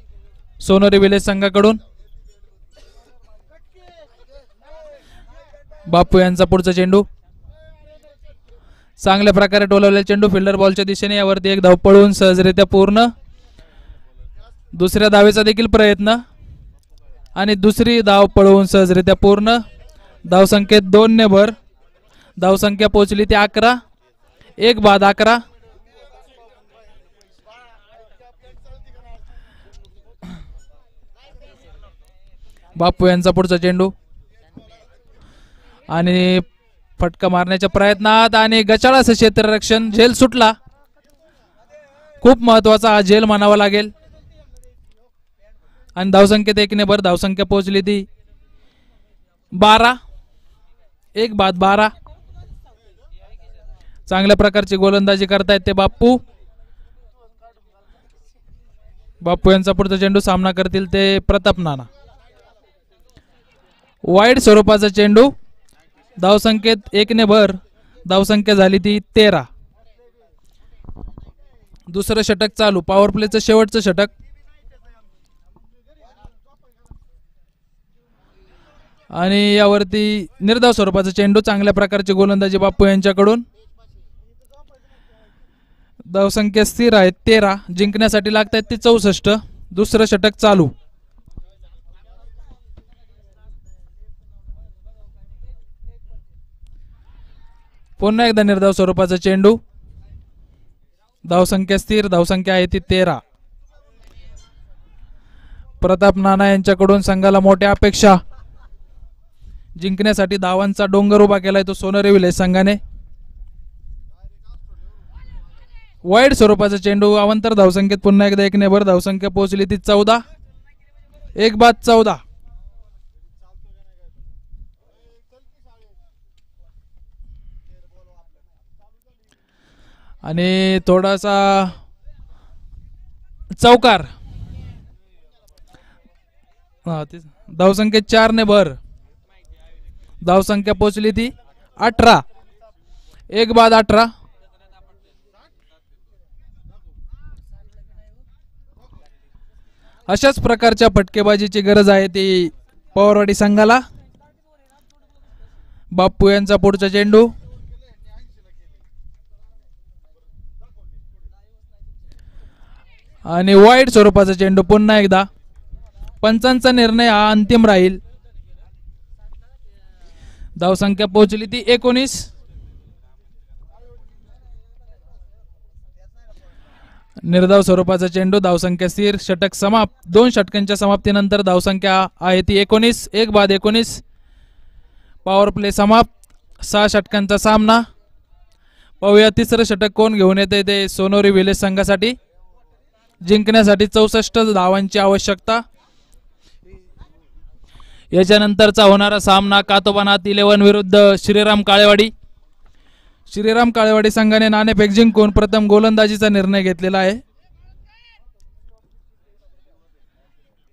सोनवरी विलेज संघाकडून. बाप्पू यांचा पुढचा चेंडू चांगल्या प्रकारे टोलवलेला चेंडू फिल्डर बॉलच्या दिशेने. यावरती एक धाव पळून सहजरित्या पूर्ण. दुसऱ्या धावेचा देखील प्रयत्न आणि दुसरी धाव पळवून सहजरित्या पूर्ण. धावसंख्येत 2 ने भर. धावसंख्या पोहोचली ती 11. 1 बाद 11. बाप्पू यांचा पुढचा चेंडू आणि फटका मारण्याच्या प्रयत्नात आणि गचाळाचं क्षेत्ररक्षण. झेल सुटला. खूप महत्वाचा हा झेल मानावा लागेल. आणि धावसंख्येत 1 ने भर. धावसंख्या पोहोचली ती 12. 1 बाद 12. चांगल्या प्रकारची गोलंदाजी करतायत ते बाप्पू. बाप्पू यांचा पुढचा चेंडू सामना करतील ते प्रताप नाना. वाईड स्वरूपाचा चेंडू. धावसंख्येत 1 ने भर. धावसंख्या झाली ती 13. दुसरं षटक चालू. पॉवर प्लेचं शेवटचं षटक. आणि यावरती निर्धाव स्वरूपाचा चेंडू. चांगल्या प्रकारची गोलंदाजी बाप्पू यांच्याकडून. धावसंख्या स्थिर आहे 13. जिंकण्यासाठी लागतात ते 64. दुसरं षटक चालू. पुन्हा एकदा निर्धाव स्वरूपाचा चेंडू. धावसंख्या स्थिर. धावसंख्या आहे ती 13. प्रताप नाना यांच्याकडून संघाला मोठ्या अपेक्षा. जिंकण्यासाठी धावांचा डोंगर उभा केलाय तो सोनवरी विलेज संघाने. वाईड स्वरूपाचा चेंडू. अवांतर धावसंख्येत पुन्हा एकदा 1 ने भर. धावसंख्या पोहोचली ती 14. 1 बाद 14. आणि थोडासा चौकार. धावसंख्येत 4 ने भर. धावसंख्या पोहोचली ती 18. 1 बाद 18. अशाच प्रकारच्या फटकेबाजीची गरज आहे ती पवारवाडी संघाला. बाप्पू यांचा पुढचा चेंडू. आणि वाईड स्वरूपाचा चेंडू. पुन्हा एकदा पंचांचा निर्णय हा अंतिम राहील. धावसंख्या पोहोचली ती 19. निर्धाव स्वरूपाचा चेंडू. धावसंख्या स्थिर. षटक समाप्त. 2 षटकांच्या समाप्तीनंतर धावसंख्या आहे ती 19. 1 बाद 19. पॉवर प्ले समाप्त. 6 षटकांचा सामना. पाहूया तिसरं षटक कोण घेऊन येते ते सोनवरी विलेज संघासाठी. जिंकण्यासाठी 64 धावांची आवश्यकता. याच्यानंतरचा होणारा सामना कातोबानाथ 11 विरुद्ध श्रीराम काळेवाडी. श्रीराम काळेवाडी संघाने नाणेफेक जिंकून प्रथम गोलंदाजीचा निर्णय घेतलेला आहे.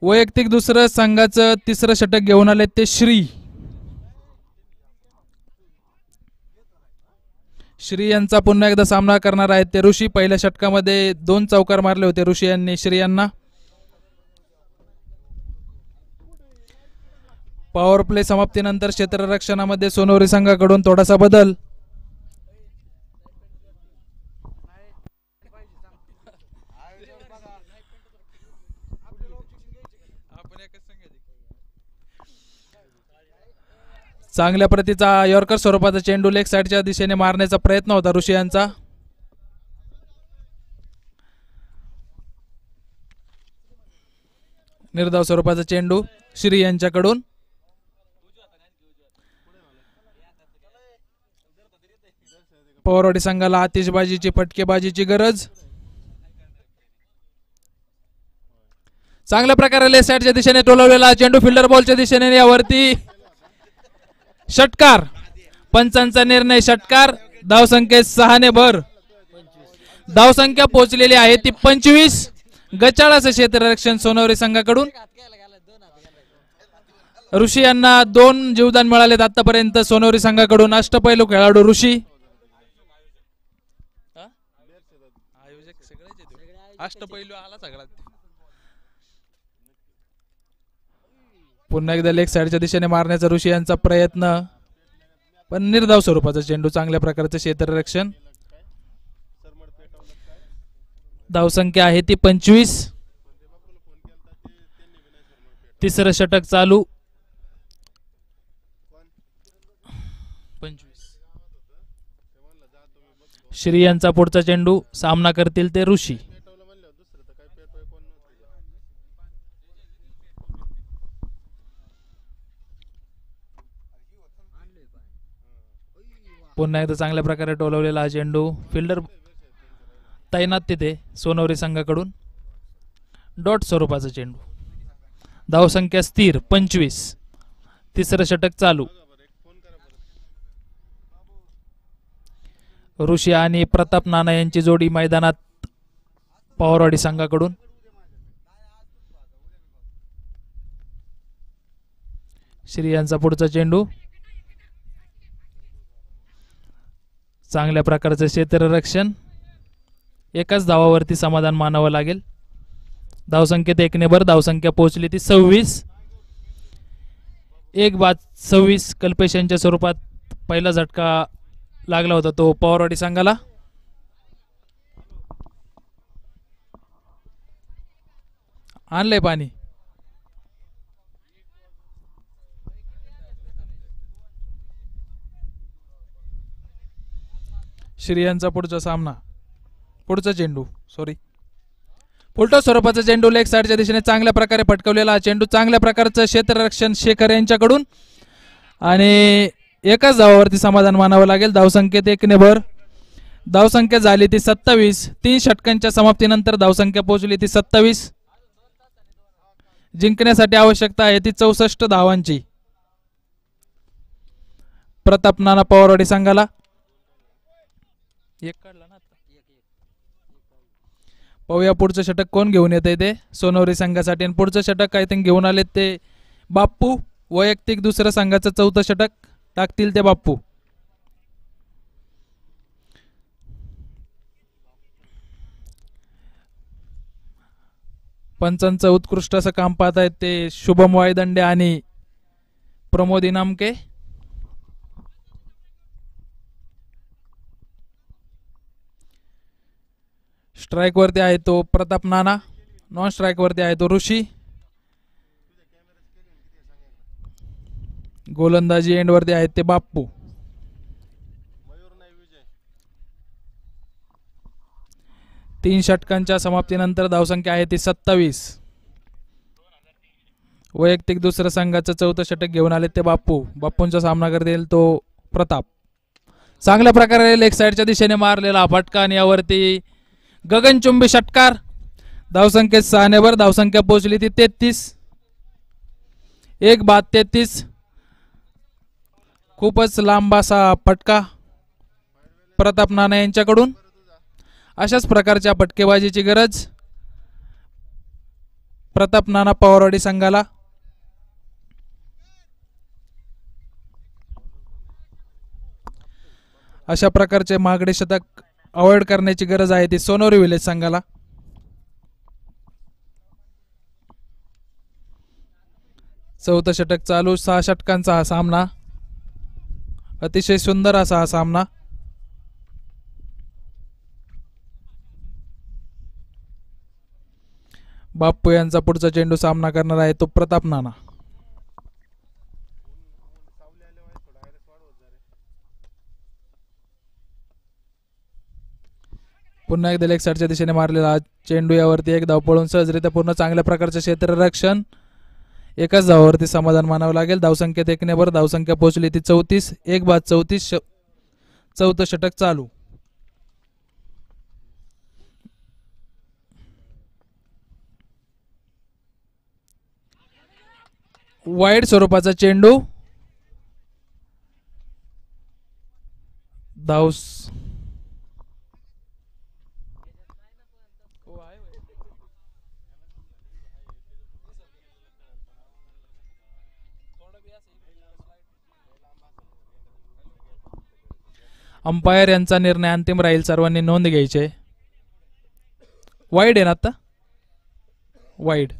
वैयक्तिक दुसरं संघाचं तिसरं षटक घेऊन आले ते श्री यांचा पुन्हा एकदा सामना करणार आहेत ते ऋषी. पहिल्या षटकामध्ये 2 चौकार मारले होते ऋषी यांनी श्री यांना. पॉवर प्ले समाप्तीनंतर क्षेत्ररक्षणामध्ये सोनवरी संघाकडून थोडासा बदल. चांगल्या प्रतीचा यॉर्कर स्वरूपाचा चेंडू लेग साईडच्या दिशेने मारण्याचा प्रयत्न होता ऋषी यांचा. निर्धाव स्वरूपाचा चेंडू श्री यांच्याकडून. पवारवाडी संघाला आतिषबाजीची फटकेबाजीची गरज. चांगल्या प्रकारे लेफ्ट साईडच्या दिशेने टोलवलेला चेंडू फिल्डर बॉलच्या दिशेने यावरती षटकार. पंचांचा निर्णय षटकार. धावसंख्येत 6 ने भर. धावसंख्या पोहोचलेली आहे ती 25. गचाळाचं क्षेत्ररक्षण सोनवरी संघाकडून. ऋषी यांना 2 जीवदान मिळालेत आतापर्यंत सोनवरी संघाकडून. अष्टपैलू खेळाडू ऋषी. अष्टपैलू आला सगळा. पुन्हा एकदा लेग साईडच्या दिशेने मारण्याचा ऋषी यांचा प्रयत्न, पण निर्धाव स्वरूपाचा चेंडू. चांगल्या प्रकारचे क्षेत्ररक्षण. धावसंख्या आहे ती 25. तिसरं षटक चालू. 25. श्री यांचा पुढचा चेंडू. सामना करतील ते ऋषी. पुन्हा एकदा चांगल्या प्रकारे टोलवलेला हा चेंडू. फिल्डर तैनात तिथे सोनवरी संघाकडून. डॉट स्वरूपाचा चेंडू. धावसंख्या स्थिर 25. तिसरं षटक चालू. ऋषी आणि प्रताप नाना यांची जोडी मैदानात पवारवाडी संघाकडून. श्री यांचा पुढचा चेंडू. चांगल्या प्रकारचं क्षेत्ररक्षण. एकाच धावावरती समाधान मानावं लागेल. धावसंख्येत 1 ने भर. धावसंख्या पोहोचली ती 26. 1 बाद 26. कल्पेश यांच्या स्वरूपात पहिला झटका लागला होता तो पवारवाडी संघाला. आणलंय पाणी. श्री यांचा पुढचा सामना. पुढचा चेंडू फुलटॉस स्वरूपाचा चेंडू लेग साईडच्या दिशेने चांगल्या प्रकारे फटकवलेला चेंडू. चांगल्या प्रकारचं क्षेत्ररक्षण शेखर यांच्याकडून आणि एकाच धावावरती समाधान मानावं लागेल. धावसंख्येत 1 ने भर. धावसंख्या झाली ती 27. 3 षटकांच्या समाप्तीनंतर धावसंख्या पोहोचली ती 27. जिंकण्यासाठी आवश्यकता आहे ती 64 धावांची प्रताप नाना पवारवाडी संघाला. एक काढला ना आता. पाहूया पुढचं षटक कोण घेऊन येते ते सोनवरी संघासाठी. आणि पुढचं षटक काय ते घेऊन आलेत ते बाप्पू. वैयक्तिक दुसऱ्या संघाचं 4थं षटक टाकतील ते बाप्पू. पंचांचं उत्कृष्ट असं काम पाहत आहेत ते शुभम वायदंडे आणि प्रमोद इनामके. स्ट्राइक वरती आहे तो प्रताप नाना. नॉन स्ट्राइक वरती आहे तो ऋषी. गोलंदाजी एंड वरती आहेत ते बाप्पू. तीन षटकांच्या समाप्तीनंतर धावसंख्या आहे ती 27. वैयक्तिक दुसऱ्या संघाचं 4थं षटक घेऊन आले ते बाप्पू. बाप्पूंचा सामना करतील तो प्रताप. चांगल्या प्रकारे लेग साईडच्या दिशेने मारलेला फटका आणि यावरती गगनचुंबी षटकार. धावसंख्येत 6 ने भर. धावसंख्या पोहोचली ती 33. 1 बाद 33. खूपच लांब असा फटका प्रताप नाना यांच्याकडून. अशाच प्रकारच्या फटकेबाजीची गरज प्रताप नाना पवारवाडी संघाला. अशा प्रकारचे महागडे शतक अवॉइड करण्याची गरज आहे ती सोनवरी विलेज संघाला. चौथं षटक चालू. 6 षटकांचा हा सामना. अतिशय सुंदर असा हा सामना. बाप्पू यांचा पुढचा चेंडू सामना करणार आहे तो प्रताप नाना. पुन्हा एकदा लेग साईडच्या दिशेने मारलेला चेंडू, यावरती एक धाव पळून सहजरित्या पूर्ण चांगल्या प्रकारचे क्षेत्ररक्षण, एकाच धावावरती समाधान मानावं लागेल. धावसंख्येत 1 ने भर, धावसंख्या पोहोचली ती 34. 1 बाद 34. चौथं षटक चालू. वाईड स्वरूपाचा चेंडू, धाव अंपायर यांचा निर्णय अंतिम राहील, सर्वांनी नोंद घ्यायची. वाईड आहे ना आता, वाईड.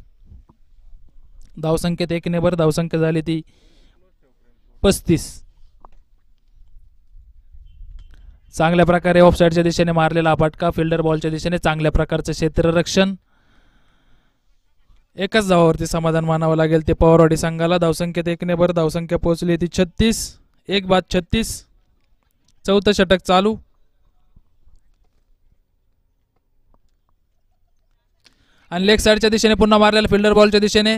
धावसंख्येत 1 ने भर, धावसंख्या झाली ती 35. चांगल्या प्रकारे ऑफसाईडच्या दिशेने मारलेला फटका, फिल्डर बॉलच्या दिशेने चांगल्या प्रकारचं क्षेत्ररक्षण, एकाच धावावरती समाधान मानावं लागेल ते पवारवाडी संघाला. धावसंख्येत 1 ने भर, धावसंख्या पोहोचली ती 36. 1 बाद 36. चौथं षटक चालू. आणि लेग साईडच्या दिशेने पुन्हा मारलेला फिल्डर बॉलच्या दिशेने,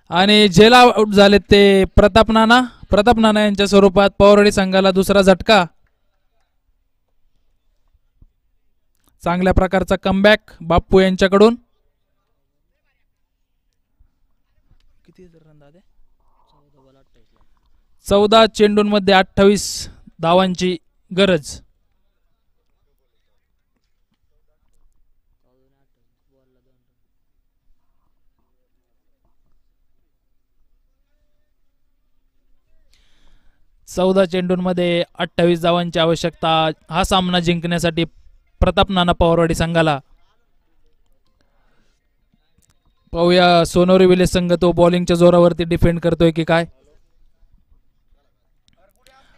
आणि झेल आउट झाले ते प्रताप नाना. प्रताप नाना यांच्या स्वरूपात पवारवाडी संघाला दुसरा झटका. चांगल्या प्रकारचा कमबॅक बाप्पू यांच्याकडून. किती रन दादे? 14 चेंडूंमध्ये 28 धावांची गरज. चौदा चेंडूंमध्ये 28 धावांची आवश्यकता. हा सामना जिंकण्यासाठी प्रताप नाना पवारवाडी संघाला. पाहूया सोनोरी विलेज संघ तो बॉलिंगच्या जोरावरती डिफेंड करतोय की काय.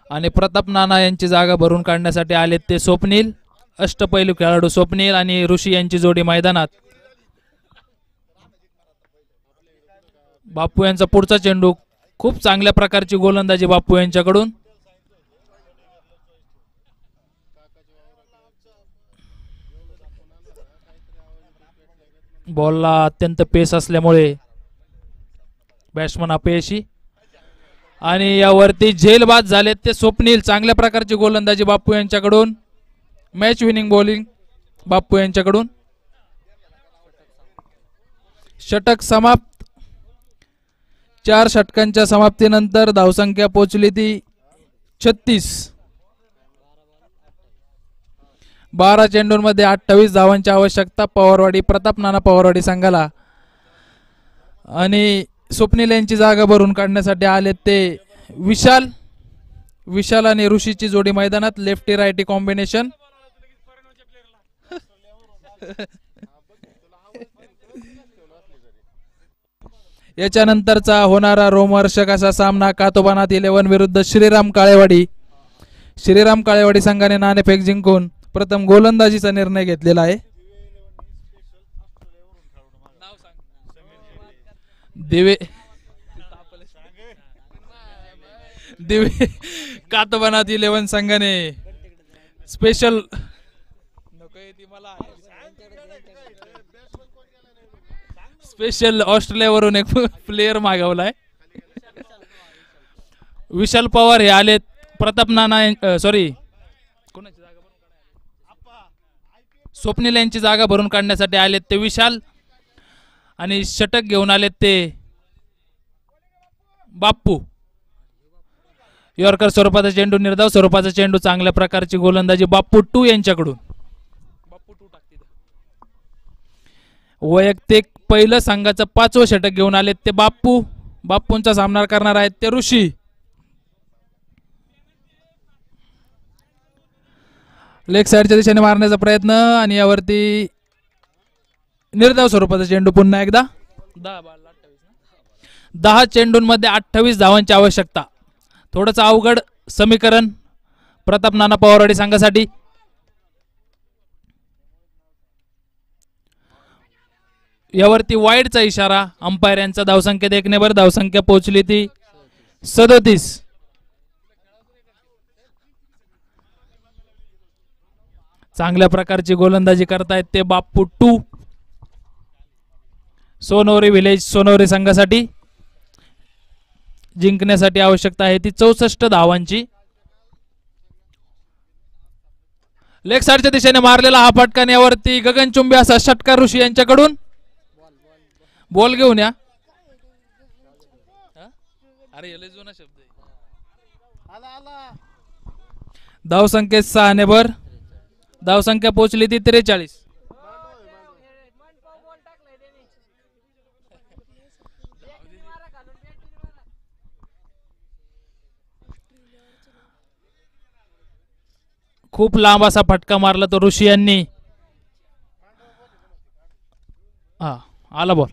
आणि प्रताप नाना यांची जागा भरून काढण्यासाठी आलेत ते स्वप्नील. अष्टपैलू खेळाडू स्वप्नील आणि ऋषी यांची जोडी मैदानात. बाप्पू यांचा पुढचा चेंडू, खूप चांगल्या प्रकारची गोलंदाजी बाप्पू यांच्याकडून. बॉलला अत्यंत पेस असल्यामुळे बॅट्समन अपयशी. आणि यावरती झेल बाद झाले ते स्वप्नील. चांगल्या प्रकारची गोलंदाजी बाप्पू यांच्याकडून. मॅच विनिंग बॉलिंग बाप्पू यांच्याकडून. षटक समाप्त. 4 षटकांच्या समाप्तीनंतर धावसंख्या पोहोचली ती 36. 12 चेंडूंमध्ये 28 धावांची आवश्यकता पवारवाडी प्रताप नाना पवारवाडी संघाला. आणि स्वप्नील यांची जागा भरून काढण्यासाठी आले ते विशाल. विशाल आणि ऋषीची जोडी मैदानात. Lefty righty combination. याच्यानंतरचा होणारा रोमहर्षक असा सामना कातोबानाथ 11 विरुद्ध श्रीराम काळेवाडी. श्रीराम काळेवाडी संघाने नाणेफेक जिंकून प्रथम गोलंदाजीचा निर्णय घेतलेला आहे. दिवे दिवे कातोबानाथ 11 संघाने स्पेशल ऑस्ट्रेलियावरून एक प्लेयर मागवलाय. विशाल पवार हे आलेत. प्रताप नाना सॉरी स्वप्नील यांची जागा भरून काढण्यासाठी आलेत ते विशाल. आणि षटक घेऊन आलेत ते बाप्पू. यॉर्कर स्वरूपाचा चेंडू, निर्धाव स्वरूपाचा चेंडू, चांगल्या प्रकारची गोलंदाजी बाप्पू 2 यांच्याकडून. वैयक्तिक पहिलं संघाचं 5वं षटक घेऊन आलेत ते बाप्पू. बाप्पूंचा सामना करणार आहेत ते ऋषी. लेग साईडच्या दिशेने मारण्याचा प्रयत्न आणि यावरती निर्धाव स्वरूपाचा चेंडू पुन्हा एकदा. 10 चेंडूंमध्ये 28 धावांची आवश्यकता. थोडंच अवघड समीकरण प्रताप नाना पवारवाडी संघासाठी. यावरती वाईडचा इशारा अंपायर यांचा. धावसंख्येत 1 ने भर, धावसंख्या पोहोचली ती 37. चांगल्या प्रकारची गोलंदाजी करतायत ते बाप्पू टू. सोनवरी विलेज सोनवरी संघासाठी जिंकण्यासाठी आवश्यकता आहे ती 64 धावांची. लेग साइडच्या दिशेने मारलेला हा फटका, यावरती गगनचुंबी असा षटकार ऋषी यांच्याकडून. बॉल घेऊन या. अरे जुना शब्द धाव संख्येत 6 ने भर. धाव संख्या पोहोचली ती 43. खूप लांब असा फटका मारला तो ऋषी यांनी. हा आला बॉल.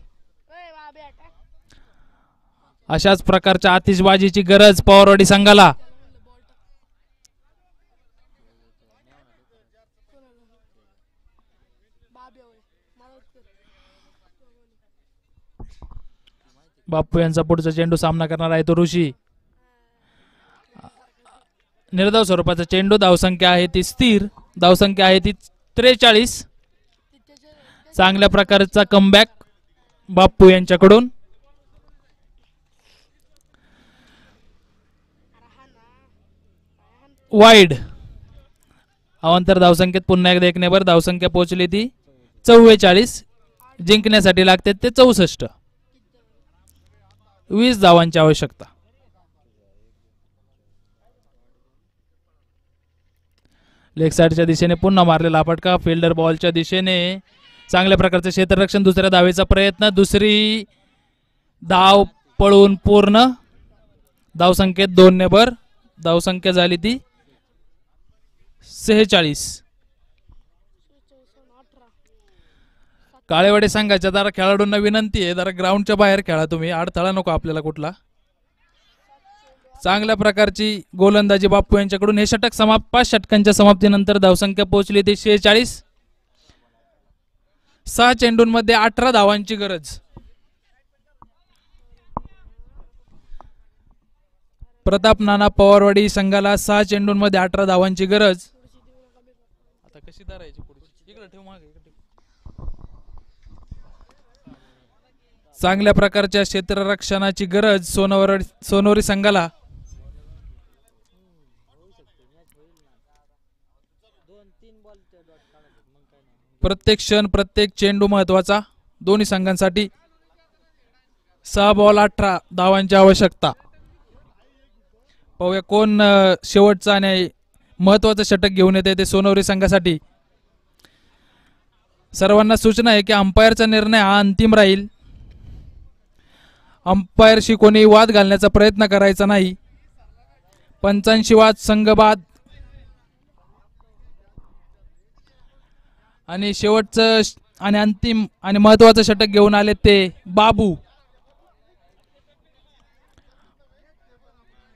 अशाच प्रकारच्या आतिषबाजीची गरज पवारवाडी संघाला. बाप्पू यांचा पुढचा चेंडू सामना करणार आहे तो ऋषी. निर्धाव स्वरूपाचा चेंडू. धावसंख्या आहे ती स्थिर. धावसंख्या आहे ती 43. चांगल्या प्रकारचा कमबॅक बाप्पू यांच्याकडून. वाईड. अवांतर धावसंख्येत पुन्हा एकदा 1 ने भर. धावसंख्या पोहोचली ती 44. जिंकण्यासाठी लागते ते 64. 20 धावांची आवश्यकता. लेग साइडच्या दिशेने पुन्हा मारलेला फटका. फिल्डर बॉलच्या दिशेने. चांगल्या प्रकारचे क्षेत्ररक्षण. दुसऱ्या धावेचा प्रयत्न. दुसरी धाव पळून पूर्ण. धावसंख्येत 2 ने भर. धावसंख्या झाली ती 46. काळेवाडी संघाच्या जरा खेळाडूंना विनंती आहे, जरा ग्राउंडच्या बाहेर खेळा तुम्ही. अडथळा नको आपल्याला कुठला. चांगल्या प्रकारची गोलंदाजी बाप्पू यांच्याकडून. हे षटक 5 षटकांच्या समाप्तीनंतर धावसंख्या पोहोचली ती 46. 6 चेंडूंमध्ये 18 धावांची गरज. प्रताप नाना पवारवाडी संघाला 6 चेंडूंमध्ये 18 धावांची गरज. आता कशी धरायची पुढची. इकडे ठेव मागे. चांगल्या प्रकारच्या क्षेत्ररक्षणाची गरज सोनवरी संघाला. प्रत्येक क्षण प्रत्येक चेंडू महत्वाचा दोन्ही संघांसाठी. 6 बॉल 18 धावांची आवश्यकता. पाहूया कोण शेवटचा आणि महत्वाचं षटक घेऊन येते ते सोनवरी संघासाठी. सर्वांना सूचना आहे की अंपायरचा निर्णय हा अंतिम राहील. अंपायरशी कोणी वाद घालण्याचा प्रयत्न करायचा नाही. पंचांशी वाद संघबाद. आणि शेवटचं आणि अंतिम आणि महत्वाचं षटक घेऊन आले ते बाबू.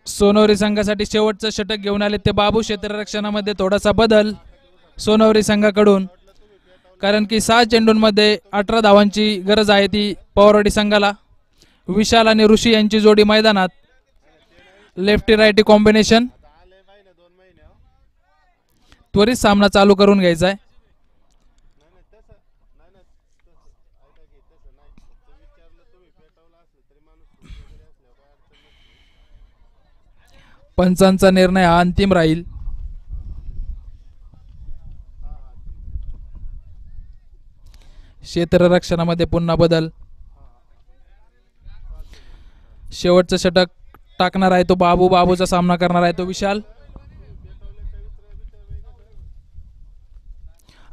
सोनवरी संघासाठी शेवटचं षटक घेऊन आले ते बाबू. क्षेत्ररक्षणामध्ये थोडासा बदल सोनवरी संघाकडून, कारण की 6 चेंडूंमध्ये 18 धावांची गरज आहे ती पवारवाडी संघाला. विशाल आणि ऋषी यांची जोडी मैदानात. Lefty righty combination. त्वरित सामना चालू करून घ्यायचा आहे. पंचांचा निर्णय हा अंतिम राहील. क्षेत्ररक्षणामध्ये पुन्हा बदल. शेवटचं षटक टाकणार आहे तो बाबू. बाबूचा सामना करणार आहे तो विशाल.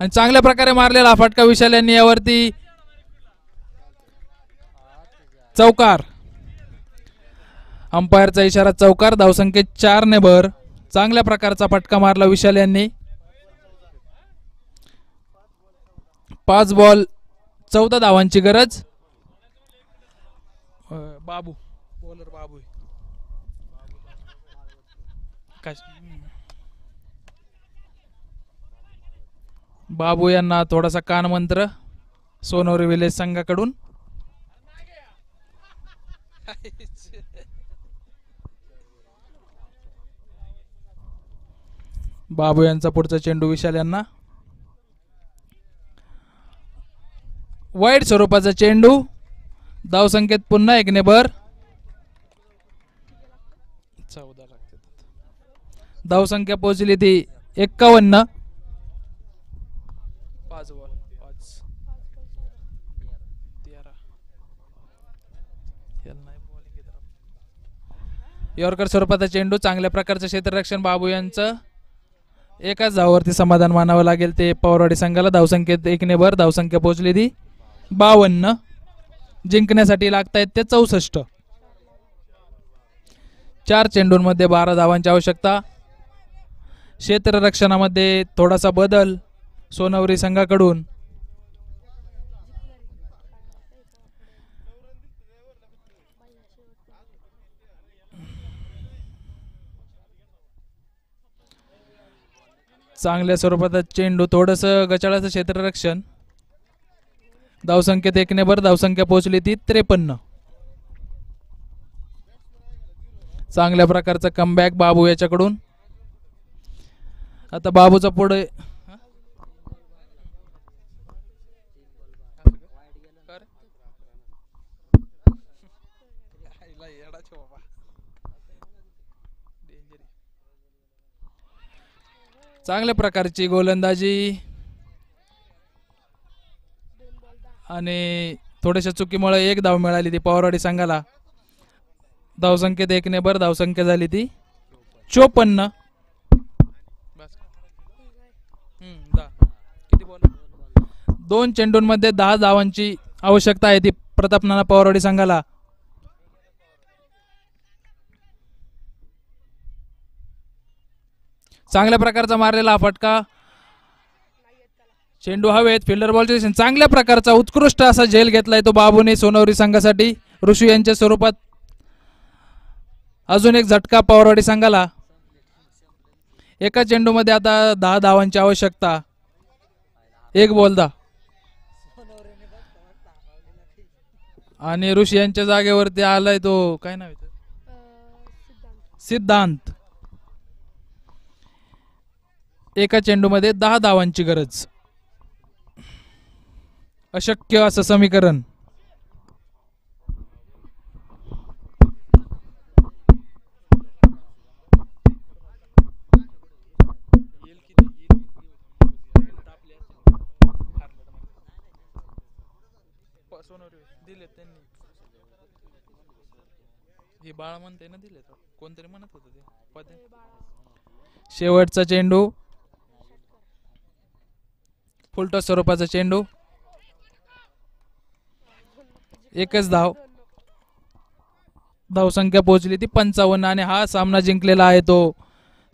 आणि चांगल्या प्रकारे मारलेला फटका विशाल यांनी. यावरती चौकार. अंपायरचा इशारा चौकार. धावसंख्येत 4 ने भर. चांगल्या प्रकारचा फटका मारला विशाल यांनी. 5 बॉल 14 धावांची गरज. बाबू बॉलर बाबू बाबू यांना थोडासा कानमंत्र सोनवरी विलेज संघाकडून. बाबू यांचा पुढचा चेंडू विशाल यांना. वाईट स्वरूपाचा चेंडू, धावसंख्येत पुन्हा एक नेबर. 14 लागते. धावसंख्या पोहोचली ती 51. 5 बॉल 5 13. यॉर्कर स्वरूपाचा चेंडू, चांगल्या प्रकारचं क्षेत्ररक्षण बाबू यांचं. एकाच धावावरती समाधान मानावं लागेल ते पवारवाडी संघाला. धावसंख्येत एक नेबर, धावसंख्या पोहोचली ती 52. जिंकण्यासाठी लागतायत ते 64. 4 चेंडूंमध्ये 12 धावांची आवश्यकता. क्षेत्ररक्षणामध्ये थोडासा बदल सोनवरी संघाकडून. चांगल्या स्वरूपाचा चेंडू, थोडस गचाळाचं क्षेत्ररक्षण. धावसंख्येत एक नेबर, धावसंख्या पोहोचली ती 53. चांगल्या प्रकारचा कमबॅक बाबू याच्याकडून. आता बाबूचा पुढे चांगल्या प्रकारची गोलंदाजी आणि थोड्याशा चुकीमुळे एक धाव मिळाली ती पवारवाडी संघाला. धावसंख्येत एक नेबर, धावसंख्या झाली ती 54. दोन चेंडूंमध्ये 10 धावांची आवश्यकता आहे ती प्रताप नाना पवारवाडी संघाला. चांगल्या प्रकारचा मारलेला हा फटका, चेंडू हवेत, फिल्डर बॉलचे चांगल्या प्रकारचा उत्कृष्ट असा झेल घेतलाय तो बाबूने सोनवरी संघासाठी. ऋषी यांच्या स्वरूपात अजून एक झटका पवारवाडी संघाला. एका चेंडूमध्ये आता 10 धावांची आवश्यकता. एक बॉल आणि ऋषी यांच्या जागेवरती आलाय तो काय नाव आहे, सिद्धांत. एका चेंडूमध्ये 10 धावांची गरज. अशक्य असं समीकरण. दिले त्यांनी, हे बाळा म्हणते ना, दिले कोणतरी म्हणत होत ते. शेवटचा चेंडू, फुलटॉस स्वरूपाचा चेंडू, एकच धाव. धावसंख्या पोहोचली ती 55 आणि हा सामना जिंकलेला आहे तो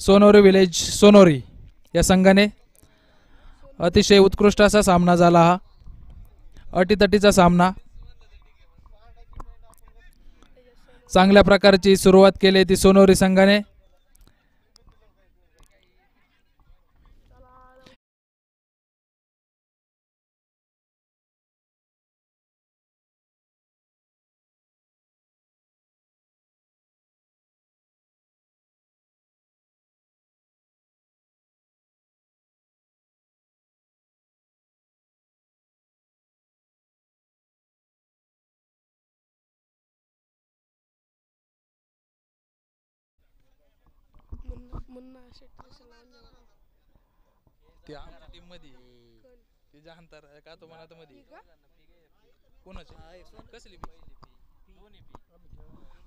सोनोरी विलेज सोनोरी या संघाने. अतिशय उत्कृष्ट असा सामना झाला हा, अटीतटीचा सामना. चांगल्या प्रकारची सुरुवात केली ती सोनोरी संघाने.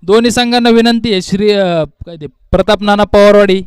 दोन्ही संघांना विनंती आहे, श्री काय ते प्रताप नाना पवारवाडी